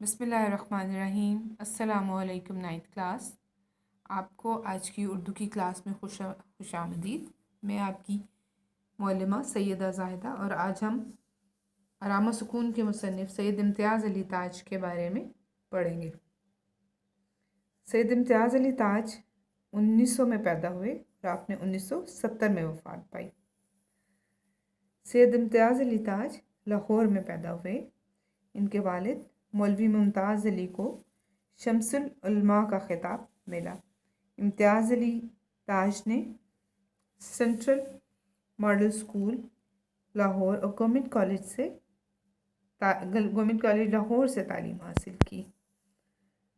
बिस्मिल्लाहिर्रहमानिर्रहीम। अस्सलामुअलैकुम ninth class. आपको आज की उर्दू की क्लास में खुशामदीद। मैं आपकी मौलमा सैयदा ज़ाहिदा और आज हम आराम सुकून के मुसन्निफ़ सैयद इम्तियाज़ अली ताज के बारे में पढ़ेंगे। सैयद इम्तियाज़ अली ताज 1900 में पैदा हुए और आपने 1970 में वफ़ात पाई। सैयद इम्तियाज़ अली ताज लाहौर में पैदा हुए। इनके वालिद मौलवी मुमताज़ अली को शम्सुल उलमा का खिताब मिला। इम्तियाज़ अली ताज ने सेंट्रल मॉडल स्कूल लाहौर और गवर्नमेंट कॉलेज लाहौर से तालीम हासिल की।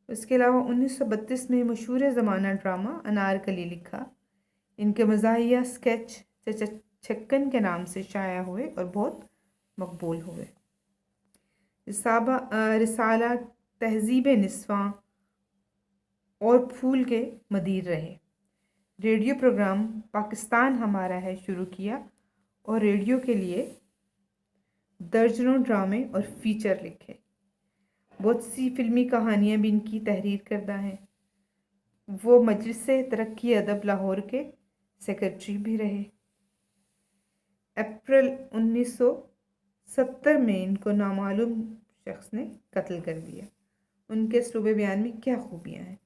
उसके अलावा 1932 में मशहूर ज़माना ड्रामा अनारकली लिखा। इनके मज़ाहिया स्केच चचा छक्कन के नाम से शाया हुए और बहुत मकबूल हुए। रिसाला तहज़ीब निस्वां और फूल के मदीर रहे। रेडियो प्रोग्राम पाकिस्तान हमारा है शुरू किया और रेडियो के लिए दर्जनों ड्रामे और फीचर लिखे। बहुत सी फिल्मी कहानियाँ भी इनकी तहरीर करदा हैं। वो मजलिस तरक्की अदब लाहौर के सेक्रेटरी भी रहे। अप्रैल 1970 में इनको नामालूम शख्स ने कत्ल कर दिया। उनके उसलूब बयान में क्या खूबियाँ हैं?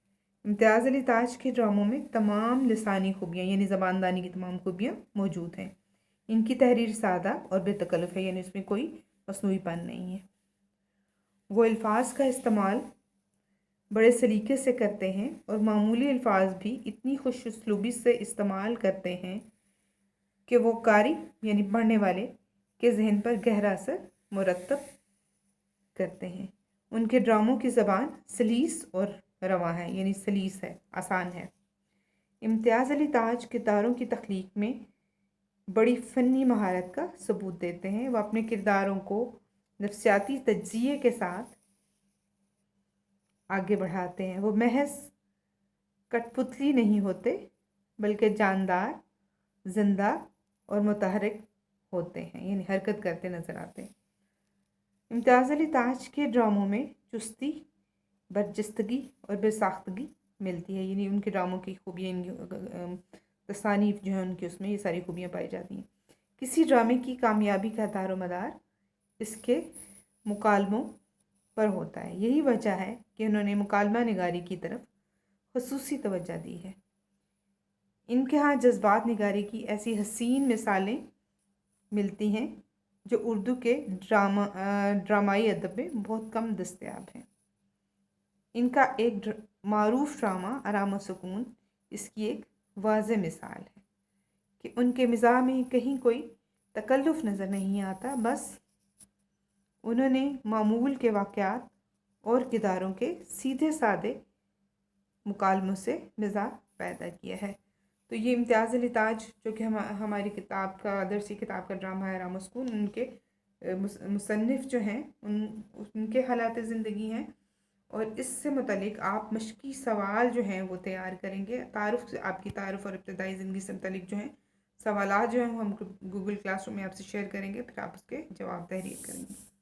इम्तियाज़ अली ताज के ड्रामों में तमाम लिसानी खूबियाँ यानी ज़बानदानी की तमाम खूबियाँ मौजूद हैं। इनकी तहरीर सादा और बेतकल्लुफ़ है, यानी इसमें कोई मसनूईपन नहीं है। वो अल्फाज का इस्तेमाल बड़े सलीके से करते हैं और मामूली अल्फाज भी इतनी खुश उसलूबी से इस्तेमाल करते हैं कि वो कारी यानी पढ़ने वाले के जहन पर गहरा असर मुरतब करते हैं। उनके ड्रामों की ज़बान सलीस और रवा है, यानी सलीस है, आसान है। इम्तियाज़ अली ताज किरदारों की तख्लीक में बड़ी फ़नी महारत का सबूत देते हैं। वह अपने किरदारों को नफ्सियाती तज्ज़िये के साथ आगे बढ़ाते हैं। वो महज कठपुतली नहीं होते बल्कि जानदार, जिंदा और मुतहरिक होते हैं, यानी हरकत करते नज़र आते हैं। इम्तियाज़ अली ताज के ड्रामों में चुस्ती, बरजस्तगी और बेसाख्तगी मिलती है, यानी उनके ड्रामों की खूबियाँ, इनकी तसानीफ जो है उनकी, उसमें ये सारी खूबियाँ पाई जाती हैं। किसी ड्रामे की कामयाबी का दारोमदार इसके मुकालमों पर होता है। यही वजह है कि उन्होंने मुकालमा निगारी की तरफ ख़ुसूसी तवज्जो दी है। इनके यहाँ जज्बात निगारी की ऐसी हसीन मिसालें मिलती हैं जो उर्दू के ड्रामाई अदब में बहुत कम दस्तयाब हैं। इनका एक मारूफ ड्रामा आराम सुकून इसकी एक वाज़ेह मिसाल है कि उनके मिज़ाज में कहीं कोई तकल्लुफ़ नज़र नहीं आता। बस उन्होंने मामूल के वाक़यात और किरदारों के सीधे साधे मुकालमों से मिजाज पैदा किया है। तो ये इम्तियाज़ अली ताज जो कि हमारी किताब का दरसी किताब का ड्रामा है आराम सुकून, उनके मुसन्निफ़ जो हैं उनके हालात ज़िंदगी हैं और इससे मुतलिक आप मश्की सवाल जो हैं वो तैयार करेंगे। आपकी तारुफ़ और इब्तदाई ज़िंदगी से मुतलिक जो हैं सवालात जो हैं वो हम गूगल क्लासरूम में आपसे शेयर करेंगे, फिर आप उसके जवाब तहरीर करेंगे।